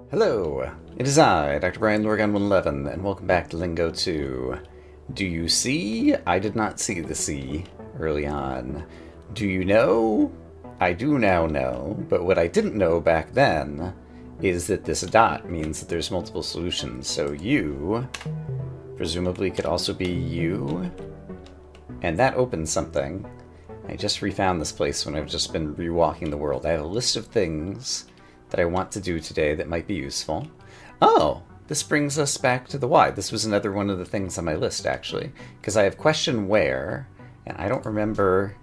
Hello, it is I, Dr. Brian Lorgan 111, and welcome back to Lingo 2. Do you see? I did not see the C early on. Do you know? I do now know, but what I didn't know back then is that this dot means that there's multiple solutions. So you, presumably, could also be you, and that opens something. I just refound this place when I've just been rewalking the world. I have a list of things that I want to do today that might be useful. Oh, this brings us back to the why. This was another one of the things on my list, actually, because I have question where, and I don't remember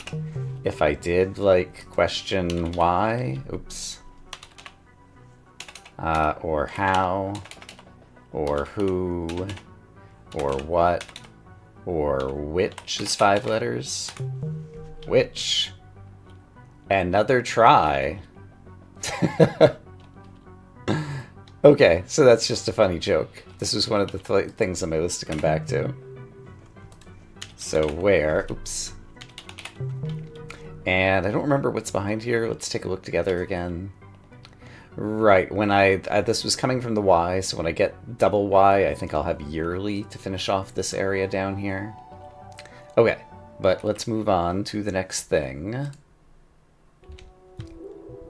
if I did, like, question why, oops, or how, or who, or what, or which is 5 letters. Which? Another try. Okay, so that's just a funny joke. This was one of the things on my list to come back to. So where? Oops. And I don't remember what's behind here. Let's take a look together again. Right, when this was coming from the Y, so when I get double Y, I think I'll have yearly to finish off this area down here. Okay, but let's move on to the next thing.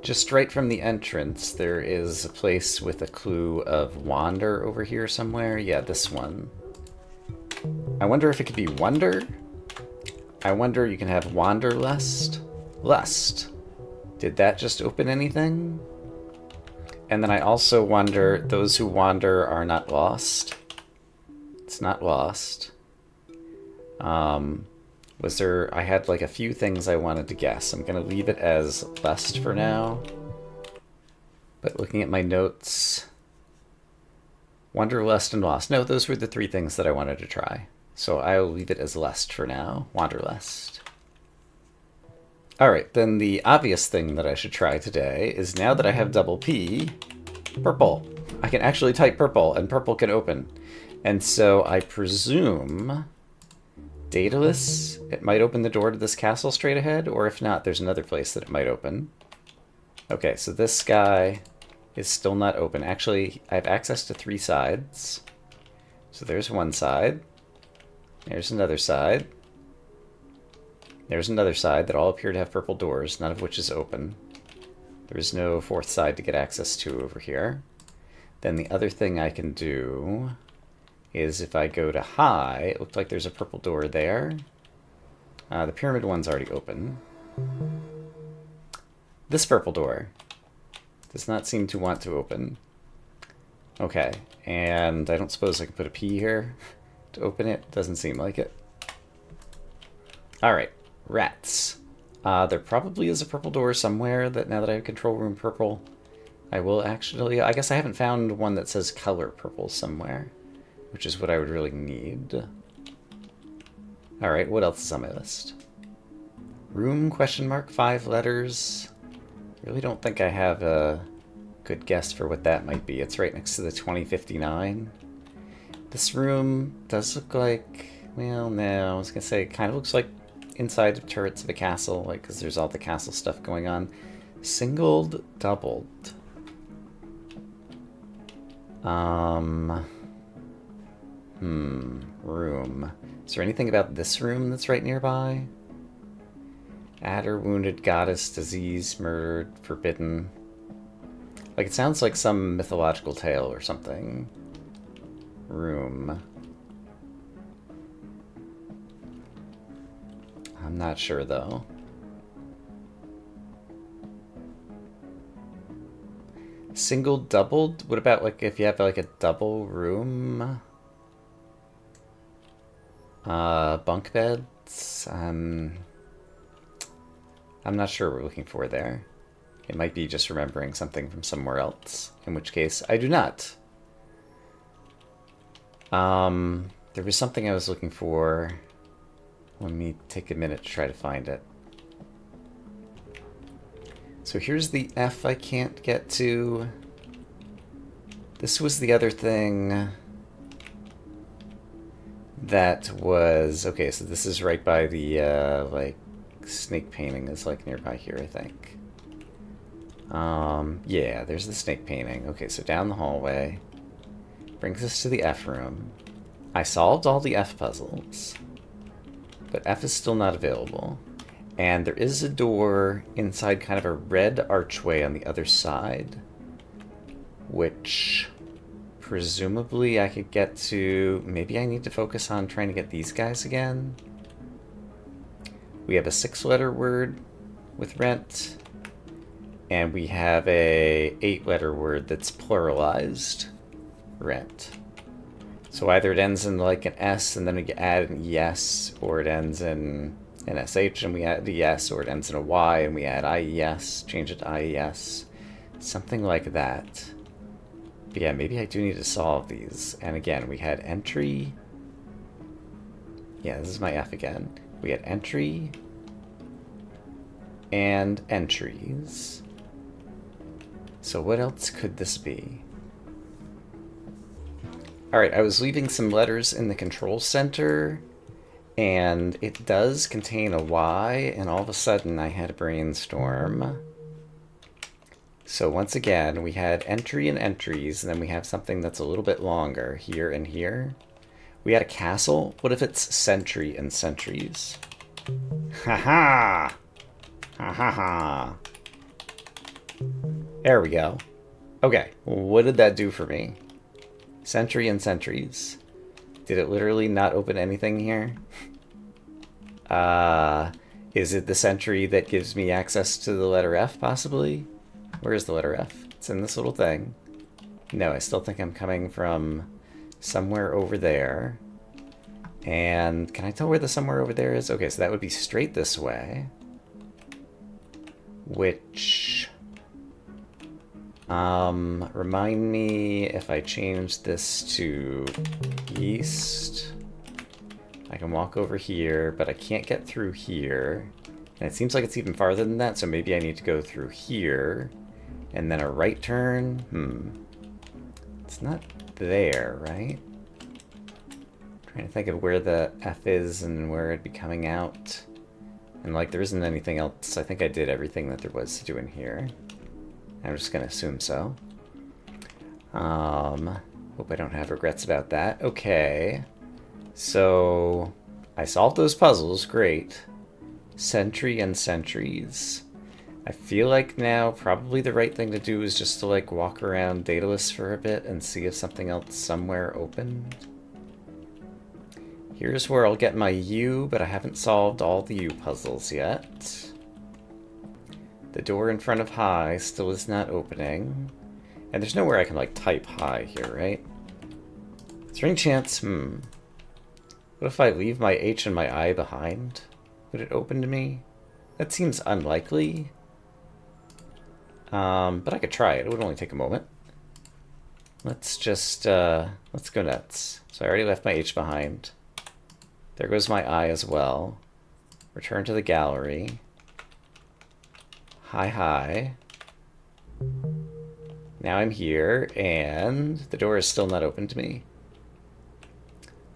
Just right from the entrance, there is a place with a clue of wander over here somewhere. Yeah, this one. I wonder if it could be wonder? I wonder you can have wanderlust? Lust. Did that just open anything? And then I also wonder, those who wander are not lost. It's not lost. Was there... I had like a few things I wanted to guess. I'm going to leave it as lust for now. But looking at my notes... Wanderlust and lost. No, those were the 3 things that I wanted to try. So I'll leave it as lust for now. Wanderlust. Alright, then the obvious thing that I should try today is now that I have double P, purple. I can actually type purple, and purple can open. And so I presume... Daedalus, it might open the door to this castle straight ahead, or if not, there's another place that it might open. Okay, so this guy is still not open. Actually, I have access to 3 sides. So there's one side. There's another side. There's another side that all appear to have purple doors, none of which is open. There's no 4th side to get access to over here. Then the other thing I can do... is if I go to high, it looks like there's a purple door there. The pyramid one's already open. This purple door does not seem to want to open. Okay, and I don't suppose I can put a P here to open it. Doesn't seem like it. Alright, rats. There probably is a purple door somewhere that now that I have control room purple, I will actually... I guess I haven't found one that says color purple somewhere, which is what I would really need. Alright, what else is on my list? Room, question mark, 5 letters. Really don't think I have a good guess for what that might be. It's right next to the 2059. This room does look like... well, no, I was gonna say it kind of looks like inside of turrets of a castle, like, because there's all the castle stuff going on. Singled, doubled. Room. Is there anything about this room that's right nearby? Adder, wounded, goddess, disease, murdered, forbidden. Like, it sounds like some mythological tale or something. Room. I'm not sure, though. Single, doubled? What about, like, if you have, like, a double room? Bunk beds? I'm not sure what we're looking for there. It might be just remembering something from somewhere else, in which case I do not. There was something I was looking for. Let me take a minute to try to find it. So here's the F I can't get to. This was the other thing that was... okay, so this is right by the, like, snake painting is, like, nearby here, I think. Yeah, there's the snake painting. Okay, so down the hallway. Brings us to the F room. I solved all the F puzzles, but F is still not available. And there is a door inside kind of a red archway on the other side, which presumably I could get to. Maybe I need to focus on trying to get these guys again. We have a 6-letter word with rent, and we have a 8-letter word that's pluralized, rent. So either it ends in like an S and then we add an ES, or it ends in an SH and we add the ES, or it ends in a Y and we add IES, change it to IES, something like that. But yeah, maybe I do need to solve these. And again, we had entry. Yeah, this is my F again. We had entry and entries. So what else could this be? Alright, I was leaving some letters in the control center, and it does contain a Y, and all of a sudden I had a brainstorm. So once again, we had entry and entries, and then we have something that's a little bit longer, here and here. We had a castle. What if it's century and centuries? Ha-ha! Ha-ha-ha! There we go. Okay, what did that do for me? Century and centuries. Did it literally not open anything here? Is it the century that gives me access to the letter F, possibly? Where is the letter F? It's in this little thing. No, I still think I'm coming from somewhere over there. And can I tell where the somewhere over there is? Okay, so that would be straight this way. Which... remind me if I change this to east. I can walk over here, but I can't get through here. And it seems like it's even farther than that, so maybe I need to go through here. And then a right turn? It's not there, right? Trying to think of where the F is and where it'd be coming out. And like, there isn't anything else. I think I did everything that there was to do in here. I'm just gonna assume so. Hope I don't have regrets about that. Okay. So, I solved those puzzles, great. Century and centuries. I feel like now probably the right thing to do is just to like walk around Daedalus for a bit and see if something else somewhere opened. Here's where I'll get my U, but I haven't solved all the U puzzles yet. The door in front of high still is not opening. And there's nowhere I can like type high here, right? Is there any chance, what if I leave my H and my I behind? Would it open to me? That seems unlikely. But I could try it. It would only take a moment. Let's just, let's go nuts. So I already left my H behind. There goes my I as well. Return to the gallery. Hi, hi. Now I'm here, and the door is still not open to me.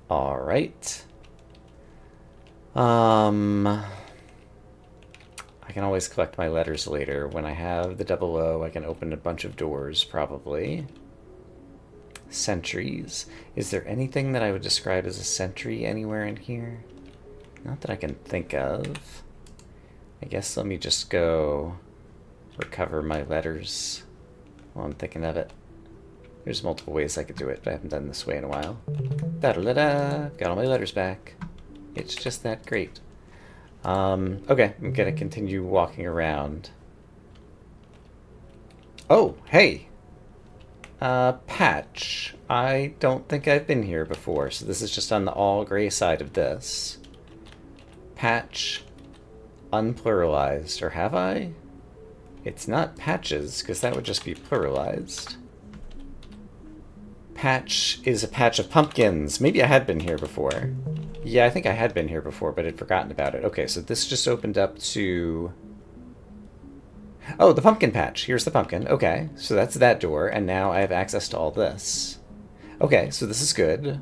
All right. I can always collect my letters later. When I have the double O, I can open a bunch of doors, probably. Centuries. Is there anything that I would describe as a century anywhere in here? Not that I can think of. I guess let me just go recover my letters while I'm thinking of it. There's multiple ways I could do it, but I haven't done this way in a while. Da-da-da-da! Got all my letters back. It's just that great. Okay, I'm gonna continue walking around. Oh, hey! Patch. I don't think I've been here before, so this is just on the all gray side of this. Patch. Unpluralized, or have I? It's not patches, because that would just be pluralized. Patch is a patch of pumpkins. Maybe I had been here before. Yeah, I think I had been here before, but had forgotten about it. Okay, so this just opened up to... Oh, the pumpkin patch. Here's the pumpkin. Okay, so that's that door, and now I have access to all this. Okay, so this is good.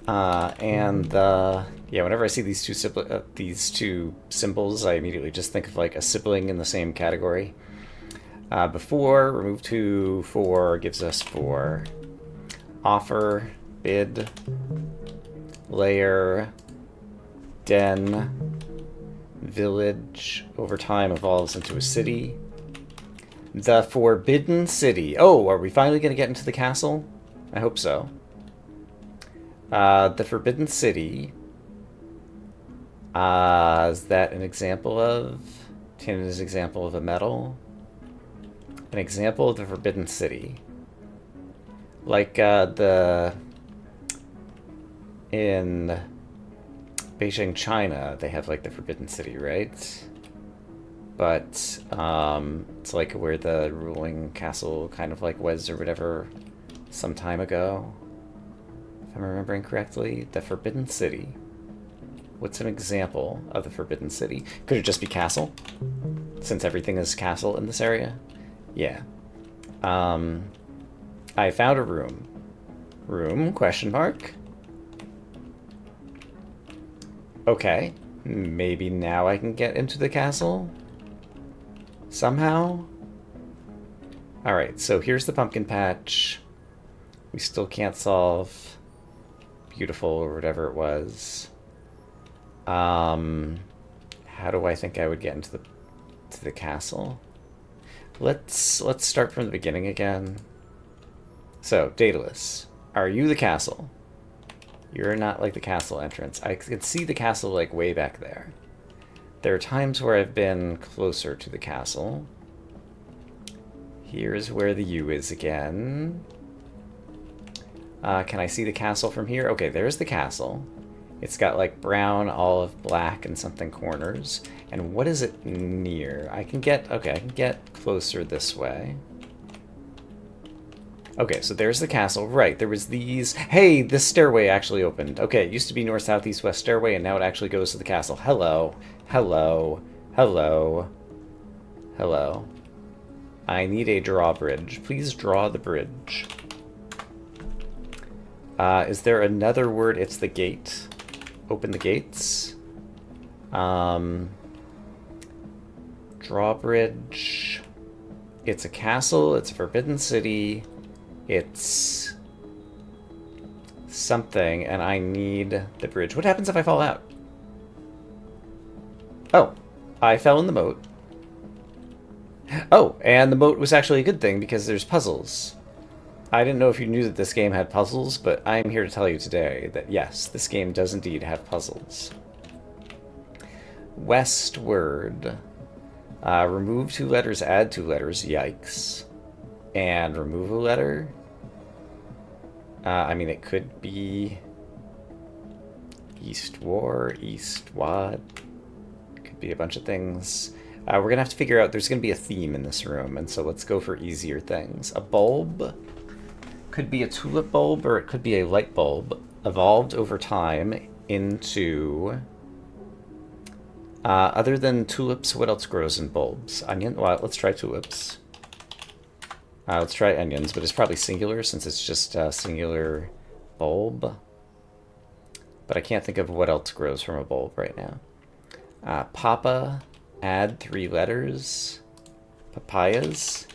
Yeah, whenever I see these two symbols, I immediately just think of like a sibling in the same category. Before, remove 2, 4 gives us 4. Offer, bid, layer, den, village, over time evolves into a city. The Forbidden City. Oh, are we finally going to get into the castle? I hope so. The Forbidden City. Is that an example of... Tin is an example of a metal. An example of the Forbidden City. Like in Beijing, China, they have like the Forbidden City, right? But it's like where the ruling castle kind of like was or whatever some time ago. If I'm remembering correctly, the Forbidden City. What's an example of the Forbidden City? Could it just be castle? Since everything is castle in this area? Yeah. I found a room. Room, question mark? Okay. Maybe now I can get into the castle? Somehow? Alright, so here's the pumpkin patch. We still can't solve beautiful or whatever it was. How do I think I would get into the castle? Let's start from the beginning again. So, Daedalus, are you the castle? You're not like the castle entrance. I can see the castle like way back there. There are times where I've been closer to the castle. Here's where the U is again. Can I see the castle from here? Okay, there's the castle. It's got like brown, olive, black, and something corners. And what is it near? I can get closer this way. Okay, so there's the castle. Right, there was these... Hey, this stairway actually opened. Okay, it used to be north, south, east, west stairway, and now it actually goes to the castle. Hello. Hello. Hello. Hello. I need a drawbridge. Please draw the bridge. Is there another word? It's the gate. Open the gates. Drawbridge. It's a castle. It's a forbidden city. It's something, and I need the bridge. What happens if I fall out? Oh, I fell in the moat. Oh, and the moat was actually a good thing because there's puzzles. I didn't know if you knew that this game had puzzles, but I'm here to tell you today that yes, this game does indeed have puzzles. Westward. Remove 2 letters, add 2 letters. Yikes. And remove a letter. I mean, it could be eastward, eastward. Could be a bunch of things. We're going to have to figure out, there's going to be a theme in this room, and so let's go for easier things. A bulb. Could be a tulip bulb, or it could be a light bulb. Evolved over time into... other than tulips, what else grows in bulbs? Onion? Well, let's try tulips. Let's try onions, but it's probably singular since it's just a singular bulb. But I can't think of what else grows from a bulb right now. Papa, add 3 letters. Papayas.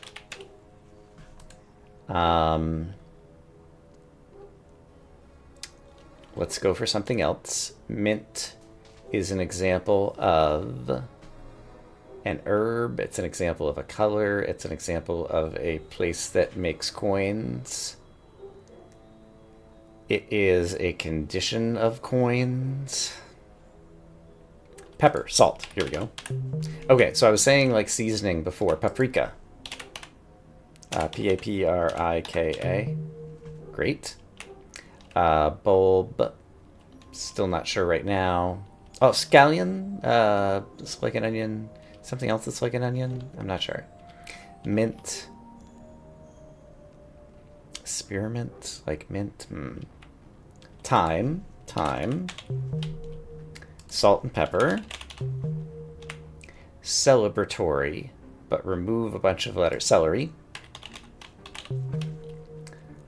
Let's go for something else. Mint is an example of an herb. It's an example of a color. It's an example of a place that makes coins. It is a condition of coins. Pepper, salt. Here we go. Okay, so I was saying like seasoning before. Paprika. P-A-P-R-I-K-A. Great. Bulb. Still not sure right now. Oh, scallion. It's like an onion. Something else that's like an onion? I'm not sure. Mint. Spearmint. Like mint. Thyme. Thyme. Salt and pepper. Celebratory. But remove a bunch of letters. Celery.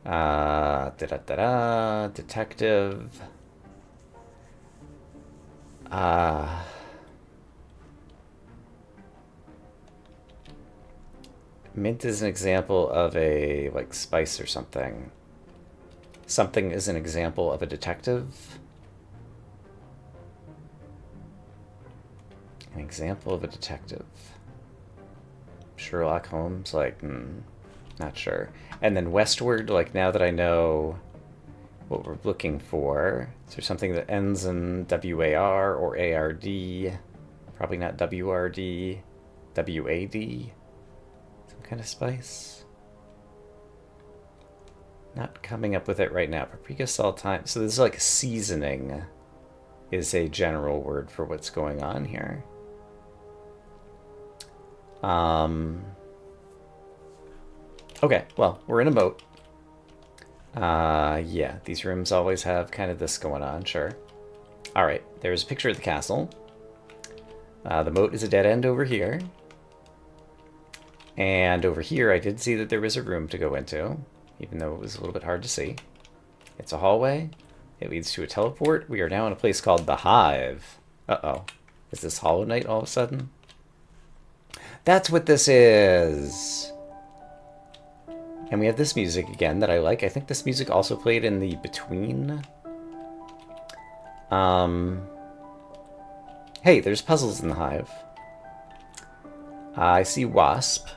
Da-da-da-da, detective. Mint is an example of a, like, spice or something. Something is an example of a detective. An example of a detective. Sherlock Holmes, like, not sure. And then westward, like, now that I know what we're looking for, is there something that ends in WAR or ARD? Probably not WRD. WAD? Some kind of spice? Not coming up with it right now. Paprika, salt, thyme. So this is like seasoning is a general word for what's going on here. Okay, well, we're in a moat. Yeah, these rooms always have kind of this going on, sure. All right, there's a picture of the castle. The moat is a dead end over here. And over here, I did see that there was a room to go into, even though it was a little bit hard to see. It's a hallway. It leads to a teleport. We are now in a place called the Hive. Uh-oh. Is this Hollow Knight all of a sudden? That's what this is! And we have this music again that I like. I think this music also played in the Between. Hey, there's puzzles in the Hive. I see Wasp.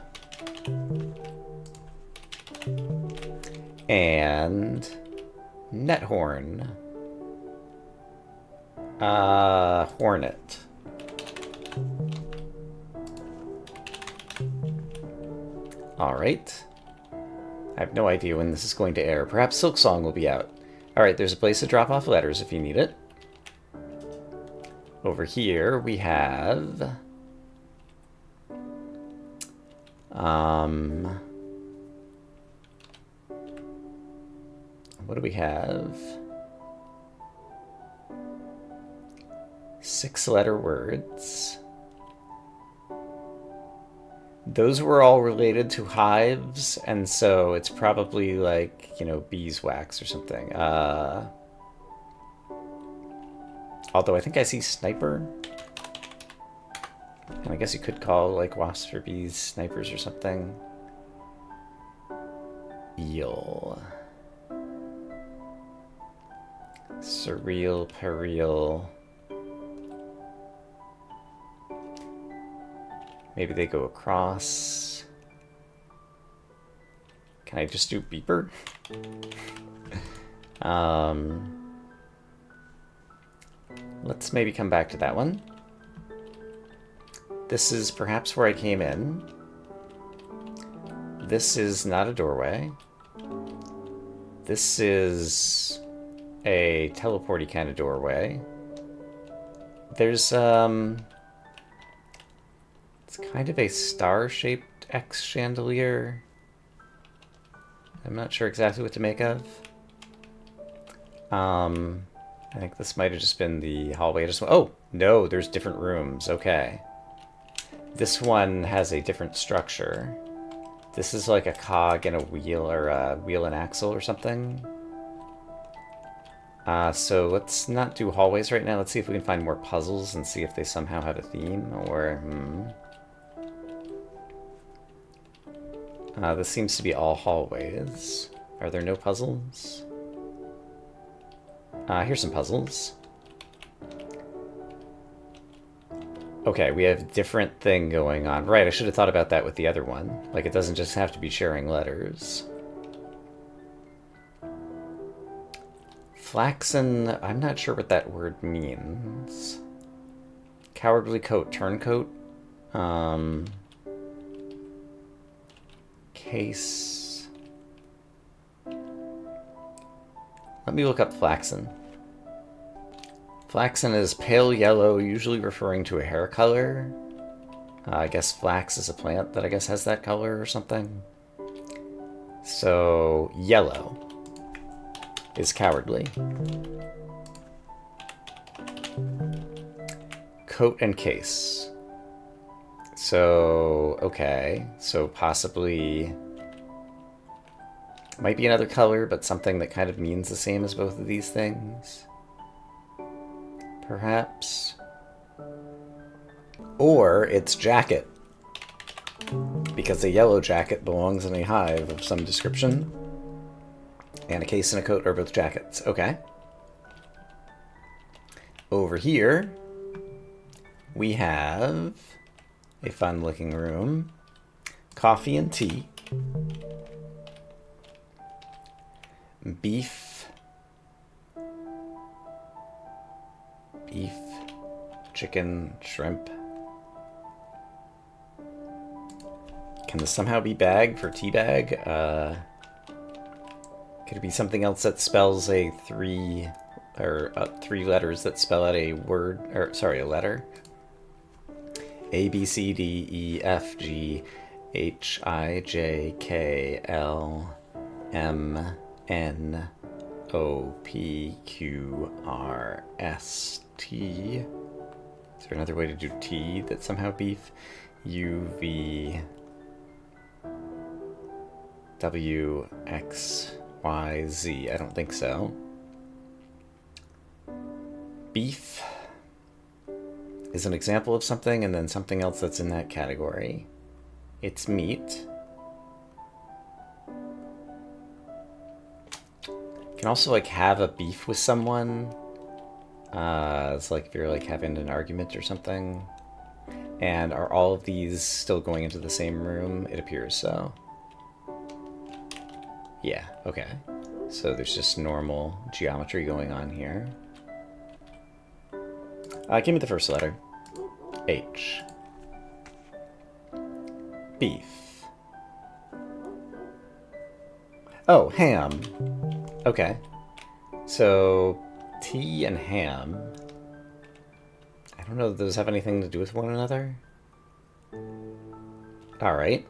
And Nethorn. Hornet. Alright. I have no idea when this is going to air. Perhaps Silksong will be out. Alright, there's a place to drop off letters if you need it. Over here we have... what do we have? 6-letter words. Those were all related to hives, and so it's probably like, you know, beeswax or something. Although I think I see sniper. And I guess you could call, like, wasps or bees snipers or something. Eel. Surreal, peril. Maybe they go across. Can I just do beeper? Let's maybe come back to that one. This is perhaps where I came in. This is not a doorway. This is a teleporty kind of doorway. There's, it's kind of a star-shaped X chandelier. I'm not sure exactly what to make of. I think this might have just been the hallway. Oh, no, there's different rooms. Okay. This one has a different structure. This is like a cog and a wheel, or a wheel and axle or something. So let's not do hallways right now. Let's see if we can find more puzzles and see if they somehow have a theme, or... this seems to be all hallways. Are there no puzzles? Here's some puzzles. Okay, we have a different thing going on. Right, I should have thought about that with the other one. Like, it doesn't just have to be sharing letters. Flaxen, I'm not sure what that word means. Cowardly coat, turncoat. Case. Let me look up flaxen. Flaxen is pale yellow, usually referring to a hair color. I guess flax is a plant that I guess has that color or something. So, yellow is cowardly. Coat and case. So, okay. So possibly... Might be another color, but something that kind of means the same as both of these things. Perhaps. Or it's jacket. Because a yellow jacket belongs in a hive of some description. And a case and a coat are both jackets. Okay. Over here, we have a fun-looking room. Coffee and tea. Beef. Beef. Chicken. Shrimp. Can this somehow be bag for tea bag? Could it be something else that spells a three letters that spell out a word, or sorry, a letter? A, B, C, D, E, F, G, H, I, J, K, L, M, N, O, P, Q, R, S, T. Is there another way to do T that's somehow beef? U, V, W, X, Y, Z. I don't think so. Beef is an example of something, and then something else that's in that category. It's meat. You can also like have a beef with someone. It's like if you're like having an argument or something. And are all of these still going into the same room? It appears so. Yeah, okay. So there's just normal geometry going on here. Give me the first letter. H. Beef. Oh, ham. Okay. So, tea and ham. I don't know if those have anything to do with one another. Alright.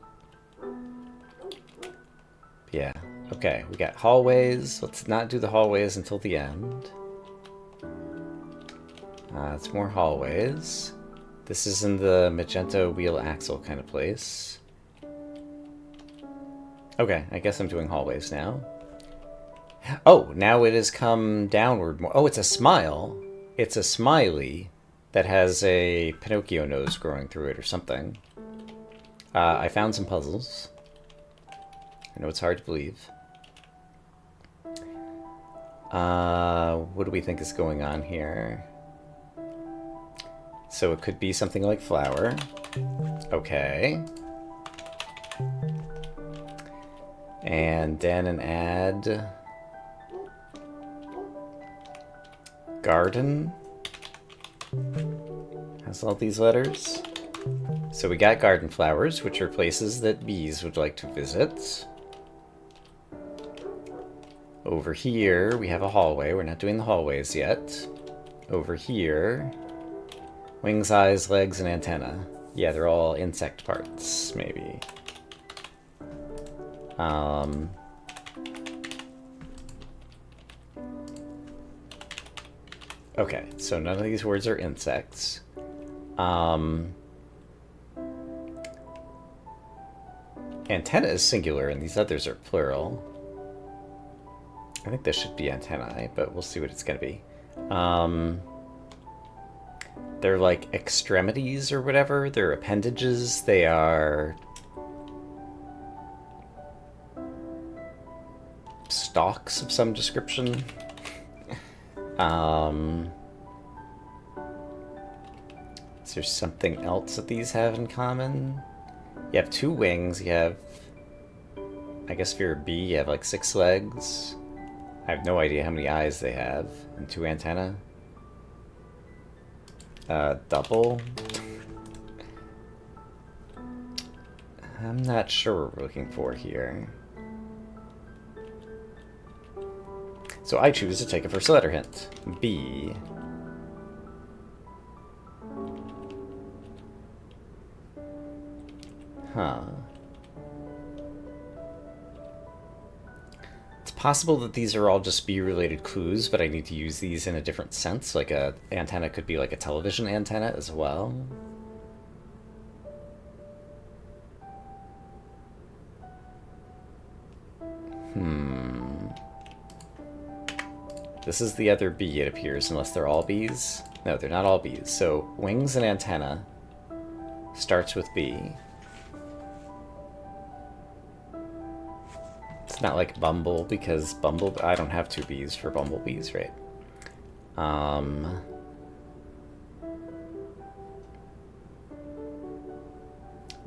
Yeah. Okay, we got hallways. Let's not do the hallways until the end. It's more hallways. This is in the magenta wheel axle kind of place. Okay, I guess I'm doing hallways now. Oh, now it has come downward more. Oh, it's a smile. It's a smiley that has a Pinocchio nose growing through it or something. I found some puzzles. I know it's hard to believe. What do we think is going on here? So it could be something like flower. Okay. And then an add. Garden. Has all these letters. So we got garden flowers, which are places that bees would like to visit. Over here, we have a hallway. We're not doing the hallways yet. Over here, wings, eyes, legs, and antenna. Yeah, they're all insect parts, maybe. Okay, so none of these words are insects. Antenna is singular, and these others are plural. I think this should be antennae, but we'll see what it's going to be. They're like extremities or whatever. They're appendages. They are stalks of some description. Is there something else that these have in common? You have 2 wings. You have, I guess if you're a bee, you have like 6 legs. I have no idea how many eyes they have. And 2 antennae. Double. I'm not sure what we're looking for here. So I choose to take a first letter hint. B. Huh. It's possible that these are all just bee-related clues, but I need to use these in a different sense. Like a antenna could be like a television antenna as well. Hmm. This is the other bee, it appears, unless they're all bees. No, they're not all bees. So wings and antenna starts with B. It's not like Bumble, because I don't have 2 bees for bumblebees, right?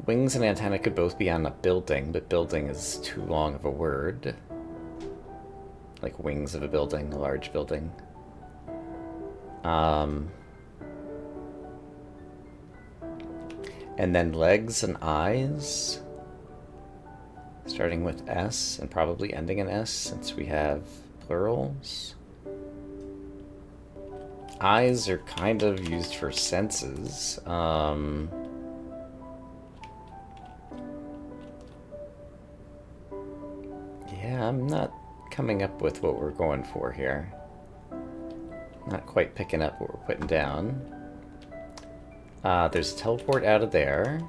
Wings and antenna could both be on a building, but building is too long of a word. Like wings of a building, a large building. And then legs and eyes, starting with S and probably ending in S since we have plurals. Eyes are kind of used for senses. Yeah, I'm not coming up with what we're going for here. Not quite picking up what we're putting down. There's a teleport out of there.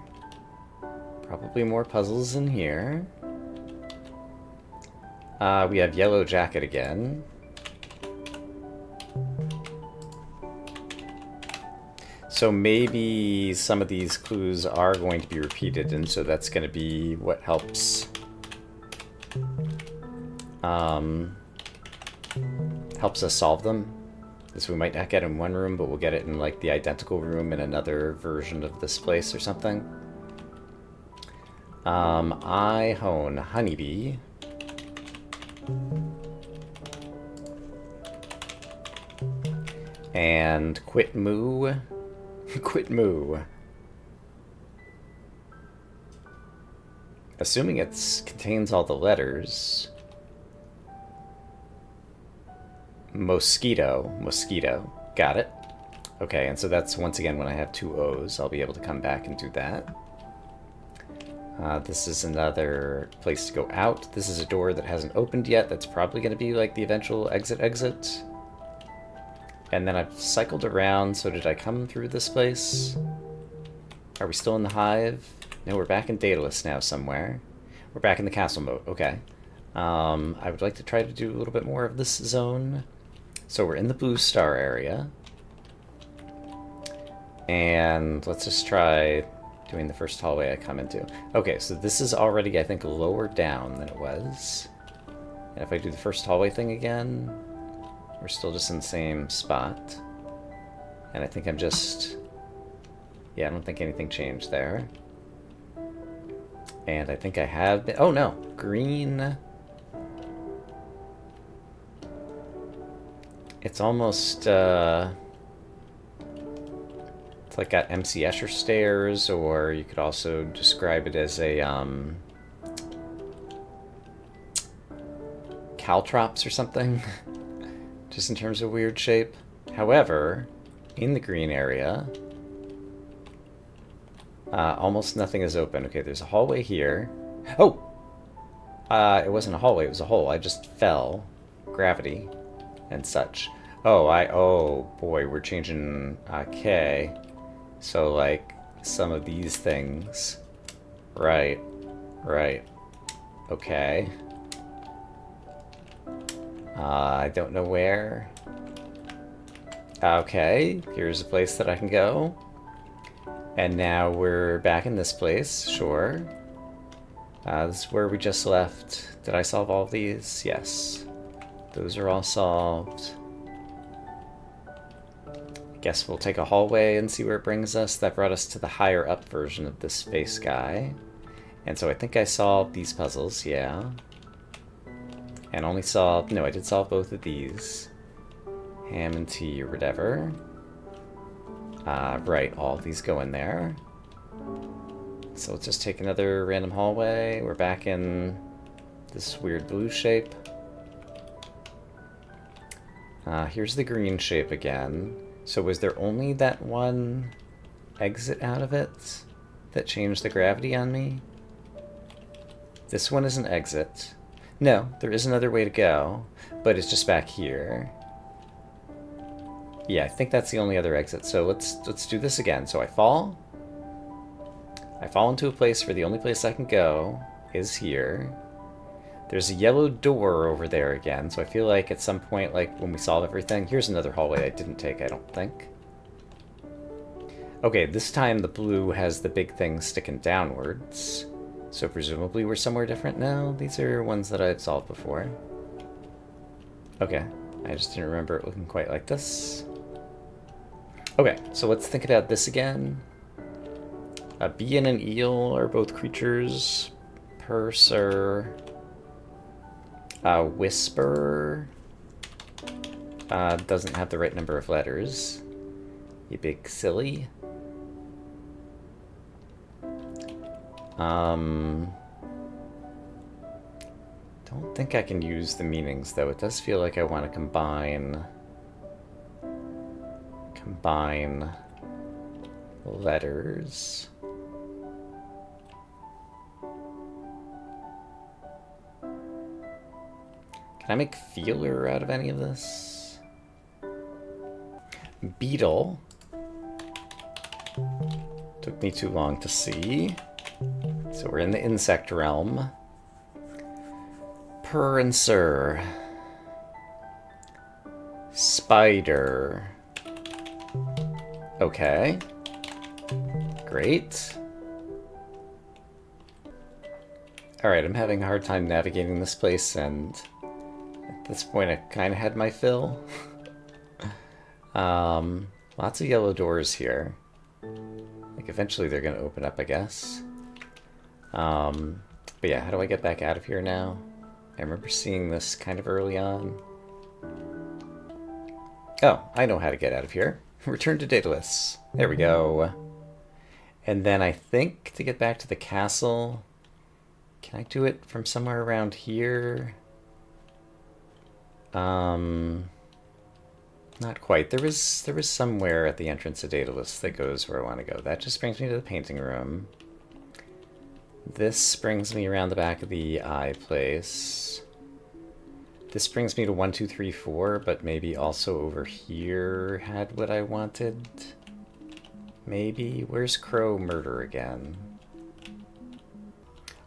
Probably more puzzles in here. We have yellow jacket again. So maybe some of these clues are going to be repeated, and so that's going to be what helps helps us solve them. This we might not get in one room, but we'll get it in like the identical room in another version of this place or something. I hone honeybee. And quit moo. Quit moo. Assuming it contains all the letters. Mosquito. Mosquito. Got it. Okay, and so that's once again when I have 2 O's, I'll be able to come back and do that. This is another place to go out. This is a door that hasn't opened yet. That's probably going to be like the eventual exit. And then I've cycled around, so did I come through this place? Are we still in the hive? No, we're back in Daedalus now somewhere. We're back in the castle mode, okay. I would like to try to do a little bit more of this zone. So we're in the blue star area. And let's just try doing the first hallway I come into. Okay, so this is already, I think, lower down than it was. And if I do the first hallway thing again, we're still just in the same spot. And I think I'm just... Yeah, I don't think anything changed there. And I think I have been... Oh, no! Green... It's almost, it's like got MC Escher stairs, or you could also describe it as a, caltrops or something. Just in terms of weird shape. However, in the green area, almost nothing is open. Okay, there's a hallway here. Oh! It wasn't a hallway, it was a hole. I just fell. Gravity and such. Oh boy, we're changing K. So, like, some of these things. Right. Okay. I don't know where. Okay, here's a place that I can go. And now we're back in this place, sure. This is where we just left. Did I solve all of these? Yes. Those are all solved. I guess we'll take a hallway and see where it brings us. That brought us to the higher up version of this space guy. And so I think I solved these puzzles, yeah. And only solved... No, I did solve both of these. Ham and tea or whatever. Right, all of these go in there. So let's just take another random hallway. We're back in this weird blue shape. Here's the green shape again. So was there only that one exit out of it that changed the gravity on me? This one is an exit. No, there is another way to go, but it's just back here. Yeah, I think that's the only other exit. So let's do this again. So I fall into a place where the only place I can go is here. There's a yellow door over there again, so I feel like at some point, like when we solve everything... Here's another hallway I didn't take, I don't think. Okay, this time the blue has the big thing sticking downwards. So presumably we're somewhere different now? These are ones that I've solved before. Okay, I just didn't remember it looking quite like this. Okay, so let's think about this again. A bee and an eel are both creatures. Purser. Whisper. Doesn't have the right number of letters. You big silly. Don't think I can use the meanings, though. It does feel like I want to combine letters. Can I make feeler out of any of this? Beetle. Took me too long to see. So we're in the insect realm. Purr and sir. Spider. Okay. Great. Alright, I'm having a hard time navigating this place, and at this point I kind of had my fill. Lots of yellow doors here. Like, eventually they're going to open up, I guess. But yeah, how do I get back out of here now? I remember seeing this kind of early on. Oh, I know how to get out of here. Return to Daedalus. There we go. And then I think to get back to the castle... Can I do it from somewhere around here? Not quite. There was somewhere at the entrance of Daedalus that goes where I want to go. That just brings me to the painting room. This brings me around the back of the eye place. This brings me to 1, 2, 3, 4, but maybe also over here had what I wanted. Maybe. Where's Crow Murder again?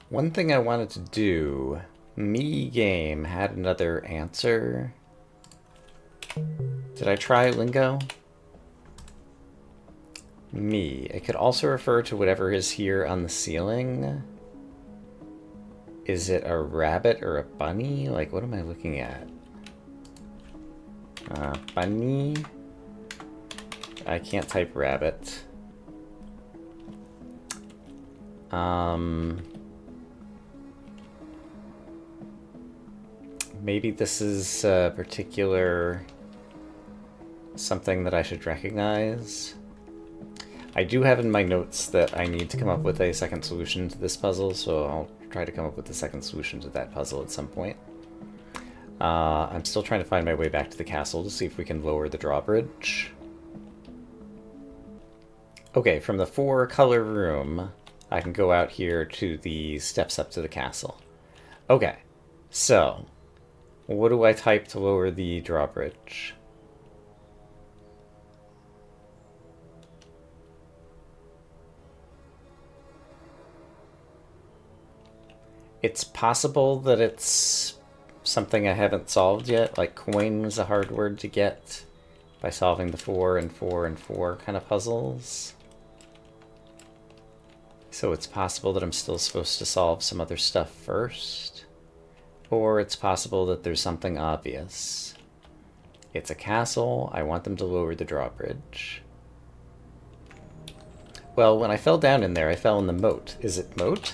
One thing I wanted to do, Me Game had another answer. Did I try Lingo? Me. It could also refer to whatever is here on the ceiling. Is it a rabbit or a bunny? Like, what am I looking at? Bunny. I can't type rabbit. Maybe this is a particular something that I should recognize. I do have in my notes that I need to come up with a second solution to this puzzle, so I'll try to come up with a second solution to that puzzle at some point. I'm still trying to find my way back to the castle to see if we can lower the drawbridge. Okay, from the 4-color room, I can go out here to the steps up to the castle. Okay, so what do I type to lower the drawbridge? It's possible that it's something I haven't solved yet, like coin was a hard word to get by solving the 4 and 4 and 4 kind of puzzles. So it's possible that I'm still supposed to solve some other stuff first. Or it's possible that there's something obvious. It's a castle, I want them to lower the drawbridge. Well, when I fell down in there, I fell in the moat. Is it moat?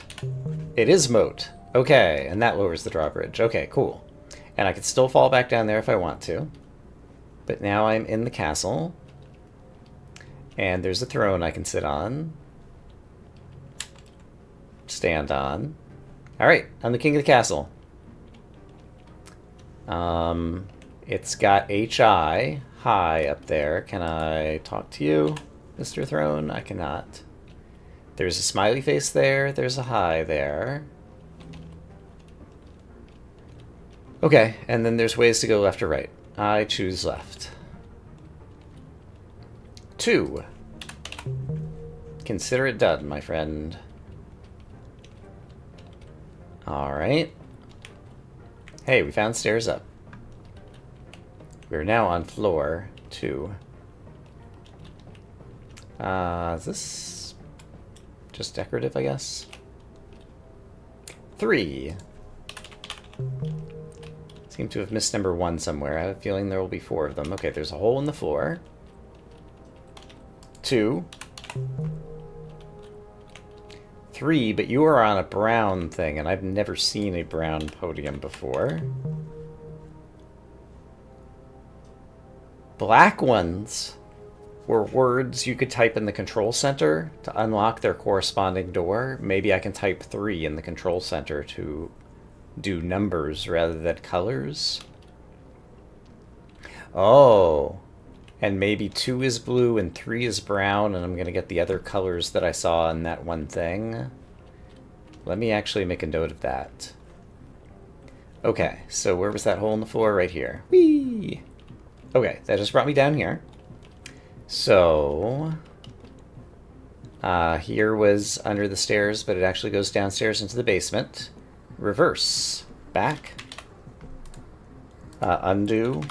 It is moat. Okay, and that lowers the drawbridge. Okay, cool. And I could still fall back down there if I want to. But now I'm in the castle. And there's a throne I can sit on. Stand on. Alright, I'm the king of the castle. It's got HI, hi, up there. Can I talk to you, Mr. Throne? I cannot. There's a smiley face there. There's a hi there. Okay, and then there's ways to go left or right. I choose left. 2. Consider it done, my friend. Alright. Hey, we found stairs up. We're now on floor 2. Is this just decorative, I guess? 3. Seem to have missed number 1 somewhere. I have a feeling there will be 4 of them. Okay, there's a hole in the floor. 2. 3, but you are on a brown thing, and I've never seen a brown podium before. Black ones were words you could type in the control center to unlock their corresponding door. Maybe I can type 3 in the control center to do numbers rather than colors. Oh, and maybe 2 is blue and 3 is brown, and I'm going to get the other colors that I saw in that one thing. Let me actually make a note of that. Okay, so where was that hole in the floor? Right here. Whee! Okay, that just brought me down here. So, here was under the stairs, but it actually goes downstairs into the basement. Reverse. Back. Undo.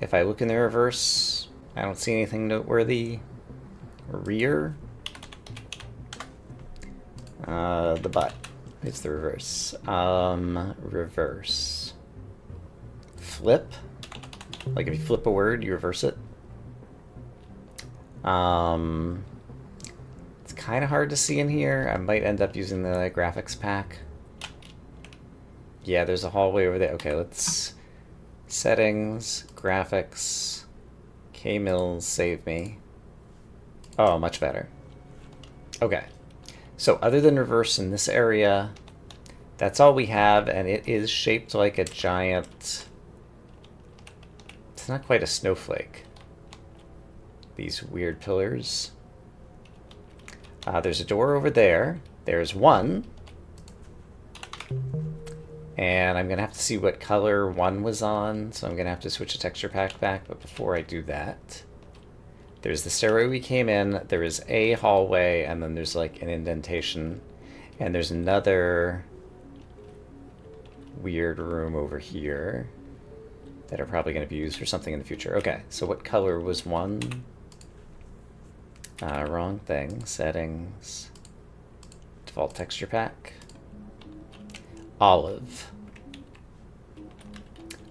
If I look in the reverse, I don't see anything noteworthy. Rear. The butt. It's the reverse. Reverse. Flip. Like if you flip a word, you reverse it. It's kind of hard to see in here. I might end up using the graphics pack. Yeah, there's a hallway over there. Okay, let's... Settings, graphics, K-Mills, save me. Oh, much better. Okay. So other than reverse in this area, that's all we have, and it is shaped like a giant... It's not quite a snowflake. These weird pillars. There's a door over there. There's 1. And I'm going to have to see what color 1 was on, so I'm going to have to switch the texture pack back. But before I do that, there's the stairway we came in. There is a hallway, and then there's like an indentation. And there's another weird room over here that are probably going to be used for something in the future. Okay, so what color was 1? Wrong thing. Settings. Default texture pack. Olive.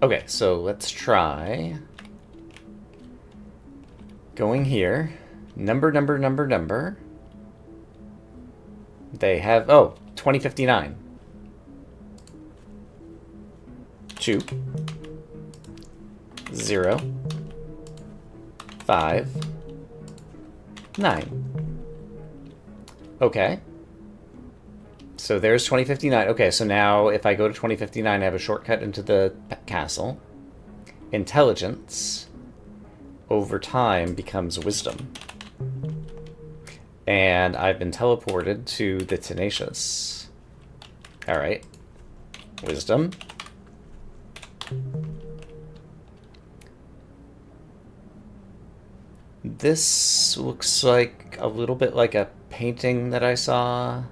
Okay, so let's try going here. Number. They have, oh, 2059. 2. 0. 5. 9. Okay. So there's 2059. Okay, so now if I go to 2059, I have a shortcut into the castle. Intelligence, over time, becomes wisdom. And I've been teleported to the Tenacious. Alright. Wisdom. This looks like a little bit like a painting that I saw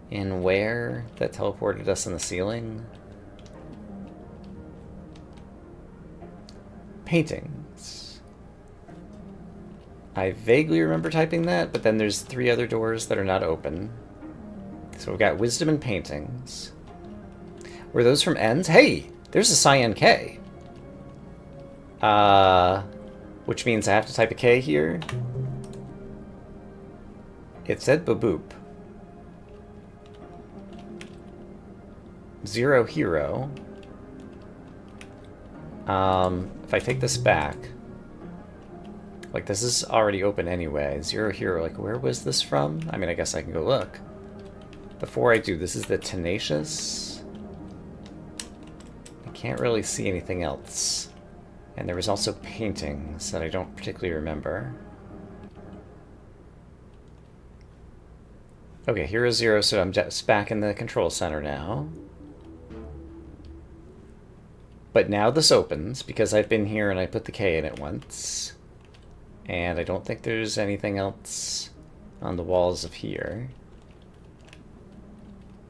in Where that teleported us in the ceiling. Paintings. I vaguely remember typing that, but then there's 3 other doors that are not open. So we've got wisdom and paintings. Were those from ends? Hey, there's a cyan K. Which means I have to type a K here. It said boop. 0 hero. If I take this back, like this is already open anyway. 0 hero, like where was this from? I mean, I guess I can go look. Before I do, this is the Tenacious. I can't really see anything else. And there was also paintings that I don't particularly remember. Okay, hero 0, so I'm just back in the control center now. But now this opens, because I've been here and I put the K in it once. And I don't think there's anything else on the walls of here.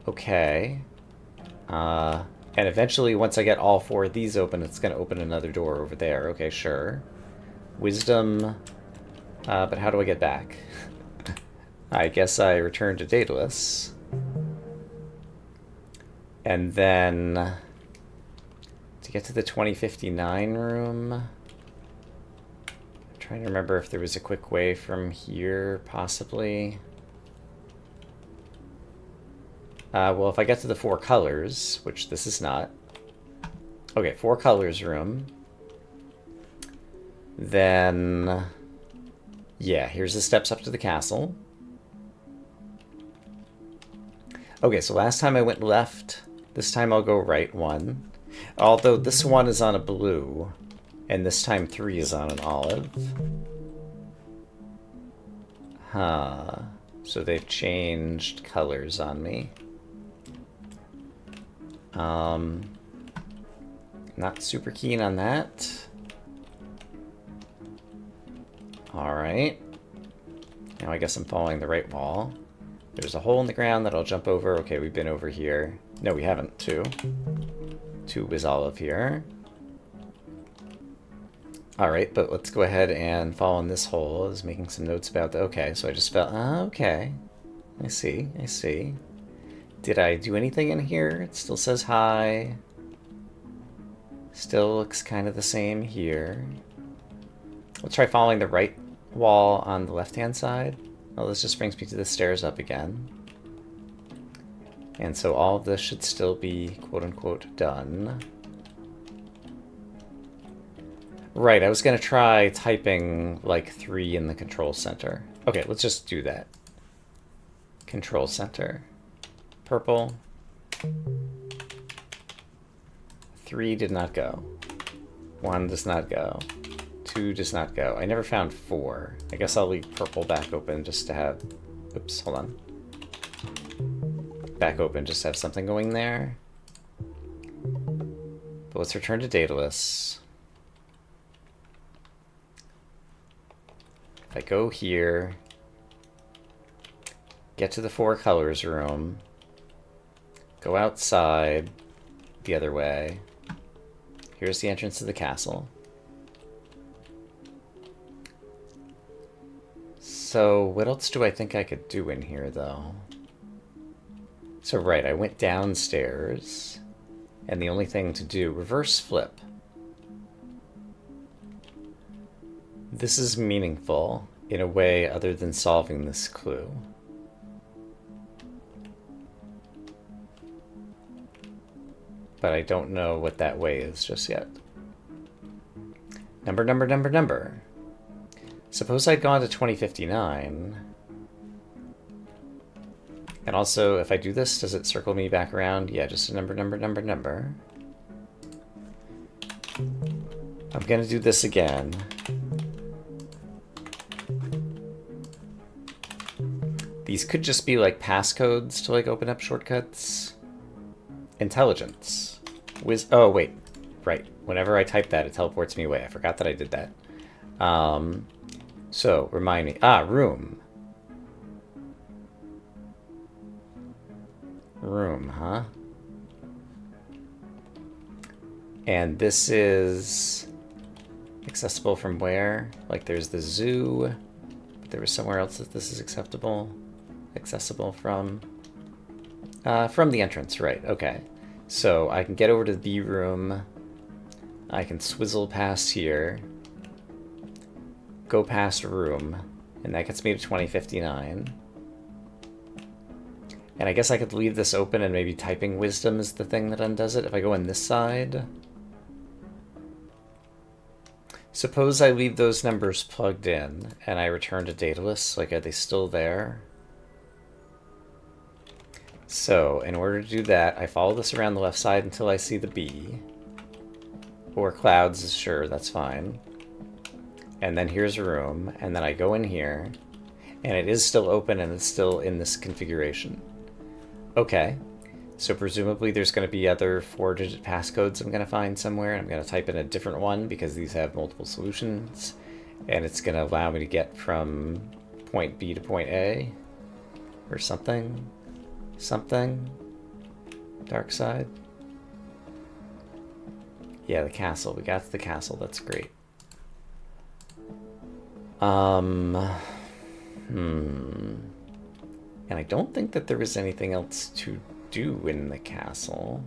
Okay. And eventually, once I get all 4 of these open, it's going to open another door over there. Okay, sure. Wisdom. But how do I get back? I guess I return to Daedalus. And then to get to the 2059 room, I'm trying to remember if there was a quick way from here, possibly. Well, if I get to the 4 colors, which this is not. Okay, 4 colors room. Then, yeah, here's the steps up to the castle. Okay, so last time I went left. This time I'll go right 1. Although this 1 is on a blue, and this time 3 is on an olive. Huh. So they've changed colors on me. Not super keen on that. Alright. Now I guess I'm following the right wall. There's a hole in the ground that I'll jump over. Okay, we've been over here. No, we haven't. 2. 2 was olive here. Alright, but let's go ahead and fall in this hole. I was making some notes about the... Okay, so I just fell... okay. I see, I see. Did I do anything in here? It still says hi. Still looks kind of the same here. Let's try following the right wall on the left-hand side. Oh, this just brings me to the stairs up again. And so all of this should still be quote-unquote done. Right, I was going to try typing like 3 in the control center. Okay, let's just do that. Control center. Purple. 3 did not go. 1 does not go. 2 does not go. I never found 4. I guess I'll leave purple back open just to have... Oops, hold on. Back open just to have something going there. But let's return to Daedalus. If I go here, get to the 4 colors room, go outside the other way. Here's the entrance to the castle. So what else do I think I could do in here, though? So right, I went downstairs, and the only thing to do, reverse flip. This is meaningful in a way other than solving this clue. But I don't know what that way is just yet. Number, number, number, number. Suppose I'd gone to 2059. And also, if I do this, does it circle me back around? Yeah, just a number, number, number, number. I'm gonna do this again. These could just be like passcodes to like open up shortcuts. Intelligence. Oh, wait. Right. Whenever I type that, it teleports me away. I forgot that I did that. So, remind me. Room. Room, huh? And this is accessible from where? Like there's the zoo, but there was somewhere else that this is accessible from the entrance, right? Okay. So I can get over to the B room. I can swizzle past here, go past room, and that gets me to 2059. And I guess I could leave this open and maybe typing wisdom is the thing that undoes it. If I go in this side, suppose I leave those numbers plugged in and I return to Daedalus. Like, are they still there? So, in order to do that, I follow this around the left side until I see the B. Or clouds, sure, that's fine. And then here's a room, and then I go in here, and it is still open and it's still in this configuration. Okay, so presumably there's going to be other 4-digit passcodes I'm going to find somewhere, and I'm going to type in a different one because these have multiple solutions, and it's going to allow me to get from point B to point A, or something. Something. Dark side. Yeah, the castle. We got to the castle. That's great. And I don't think that there was anything else to do in the castle.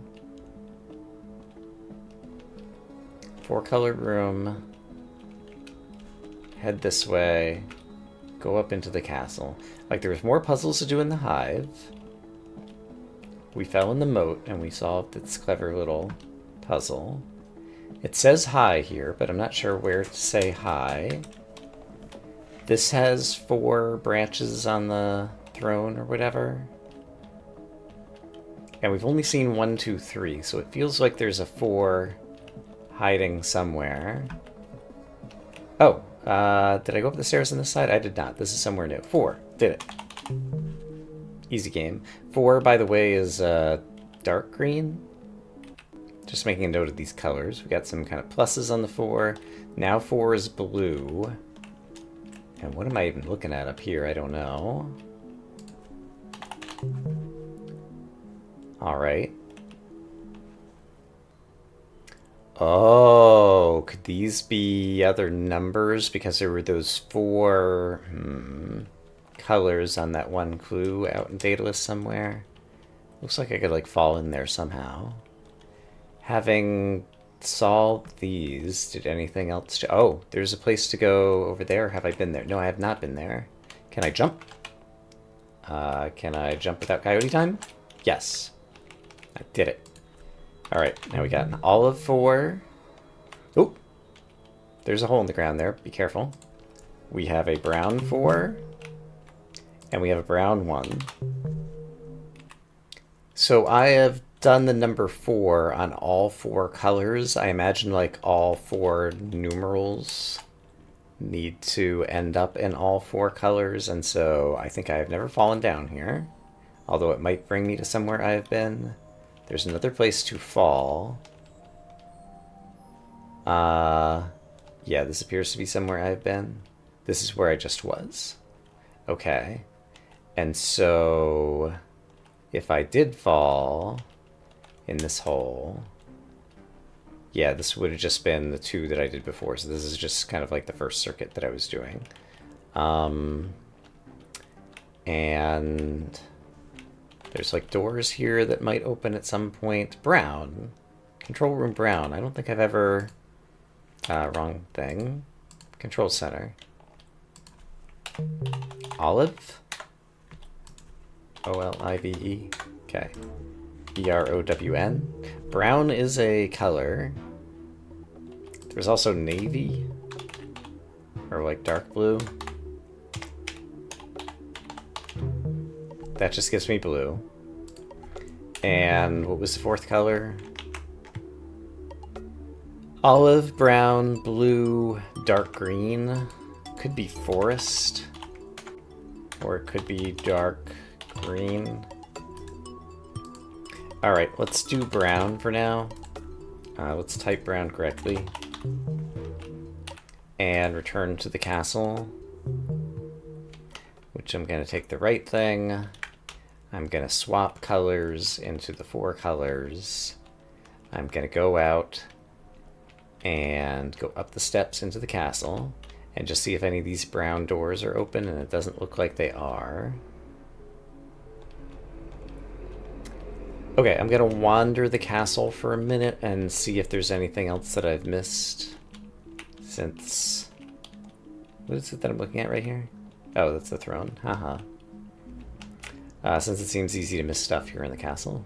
4-color room. Head this way. Go up into the castle. Like, there was more puzzles to do in the hive. We fell in the moat and we solved its clever little puzzle. It says hi here, but I'm not sure where to say hi. This has 4 branches on the throne or whatever. And we've only seen 1, 2, 3, so it feels like there's a 4 hiding somewhere. Oh, did I go up the stairs on this side? I did not. This is somewhere new. 4. Did it. Easy game. 4, by the way, is dark green. Just making a note of these colors. We got some kind of pluses on the 4. Now 4 is blue. And what am I even looking at up here? I don't know. All right. Oh, could these be other numbers? Because there were those 4 colors on that one clue out in Daedalus somewhere. Looks like I could like fall in there somehow. Having solved these, did anything else to... Oh, there's a place to go over there. Have I been there? No, I have not been there. Can I jump? Can I jump without coyote time? Yes. I did it. Alright, now we got an olive 4. Oop! There's a hole in the ground there. Be careful. We have a brown 4. And we have a brown 1. So I have done the number 4 on all 4 colors. I imagine like all 4 numerals need to end up in all 4 colors, and so I think I have never fallen down here. Although it might bring me to somewhere I have been. There's another place to fall. Yeah, this appears to be somewhere I've been. This is where I just was. Okay. And so if I did fall in this hole, yeah, this would have just been the 2 that I did before. So this is just kind of like the first circuit that I was doing. And there's like doors here that might open at some point. Brown. Control room brown. I don't think I've ever... wrong thing. Control center. Olive? O-L-I-V-E. Okay. B-R-O-W-N. Brown is a color. There's also navy. Or like dark blue. That just gives me blue. And what was the 4th color? Olive, brown, blue, dark green. Could be forest. Or it could be dark green. Alright, let's do brown for now. Let's type brown correctly. And return to the castle. Which I'm going to take the right thing. I'm going to swap colors into the 4 colors. I'm going to go out and go up the steps into the castle and just see if any of these brown doors are open, and it doesn't look like they are. Okay, I'm gonna wander the castle for a minute and see if there's anything else that I've missed. Since... what is it that I'm looking at right here? Oh, that's the throne. Haha. Since it seems easy to miss stuff here in the castle.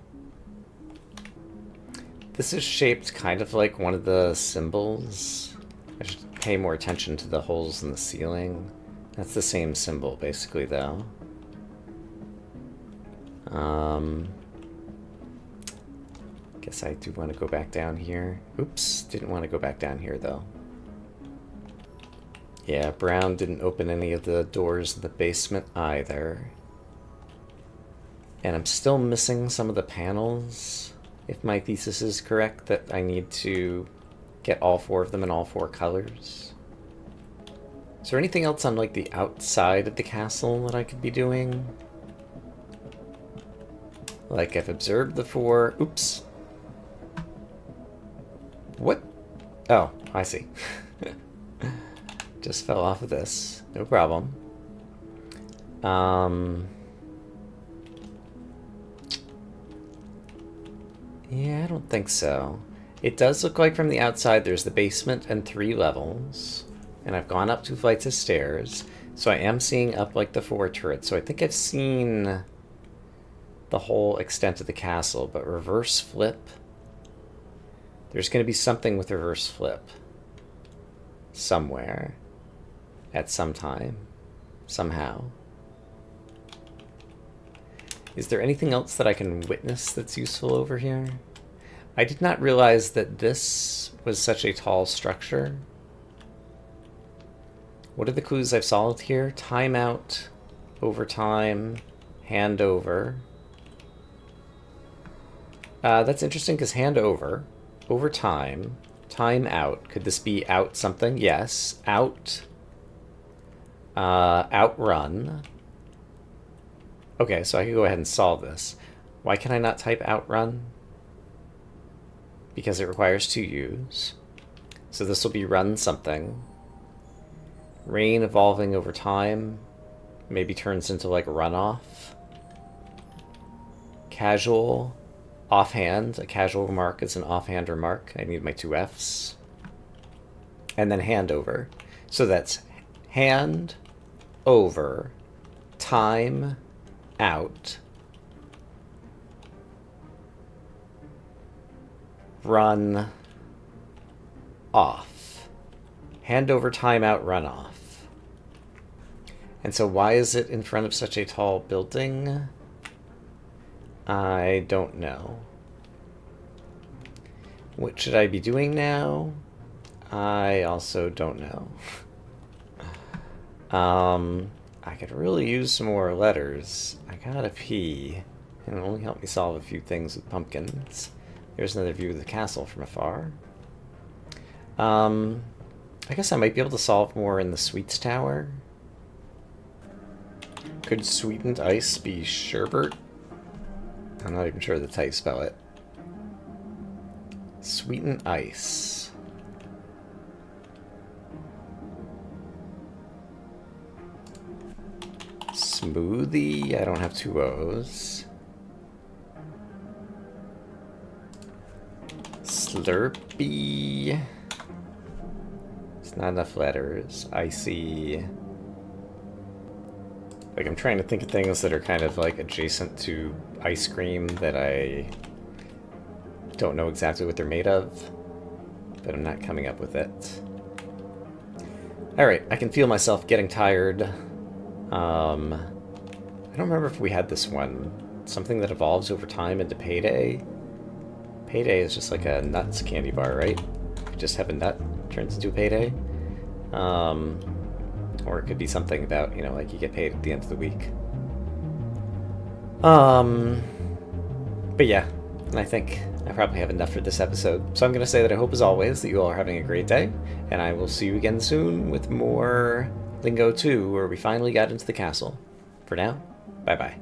This is shaped kind of like one of the symbols. I should pay more attention to the holes in the ceiling. That's the same symbol, basically, though. Guess I do want to go back down here. Oops, didn't want to go back down here, though. Yeah, brown didn't open any of the doors in the basement either. And I'm still missing some of the panels, if my thesis is correct, that I need to get all 4 of them in all 4 colors. Is there anything else on, like, the outside of the castle that I could be doing? Like, I've observed the 4... Oops. What Oh, I see. Just fell off of this. No problem. Yeah, I don't think so. It does look like from the outside there's the basement and 3 levels. And I've gone up 2 flights of stairs. So I am seeing up like the 4 turrets. So I think I've seen the whole extent of the castle. But reverse flip? There's going to be something with reverse flip. Somewhere. At some time. Somehow. Is there anything else that I can witness that's useful over here? I did not realize that this was such a tall structure. What are the clues I've solved here? Timeout, overtime, handover. That's interesting because handover, overtime, time out. Could this be out something? Yes. Out. Outrun. Okay, so I can go ahead and solve this. Why can I not type outrun? Because it requires 2 U's. So this will be run something. Rain evolving over time. Maybe turns into like runoff. Casual. Offhand. A casual remark is an offhand remark. I need my 2 F's. And then handover. So that's hand, over, time, out, run, off. Hand over, time out, run off. And so why is it in front of such a tall building? I don't know. What should I be doing now? I also don't know. I could really use some more letters. I gotta pee. It'll only help me solve a few things with pumpkins. Here's another view of the castle from afar. I guess I might be able to solve more in the sweets tower. Could sweetened ice be sherbet? I'm not even sure that's how you spell it. Sweetened ice. Smoothie? I don't have 2 O's. Slurpee. It's not enough letters. Icy. Like, I'm trying to think of things that are kind of like adjacent to ice cream that I don't know exactly what they're made of, but I'm not coming up with it. Alright, I can feel myself getting tired. I don't remember if we had this one. Something that evolves over time into Payday. Payday is just like a nuts candy bar, right? You just have a nut, turns into a Payday. Or it could be something about, you know, like you get paid at the end of the week. But yeah, and I think I probably have enough for this episode. So I'm going to say that I hope, as always, that you all are having a great day. And I will see you again soon with more Lingo 2, where we finally got into the castle. For now, bye-bye.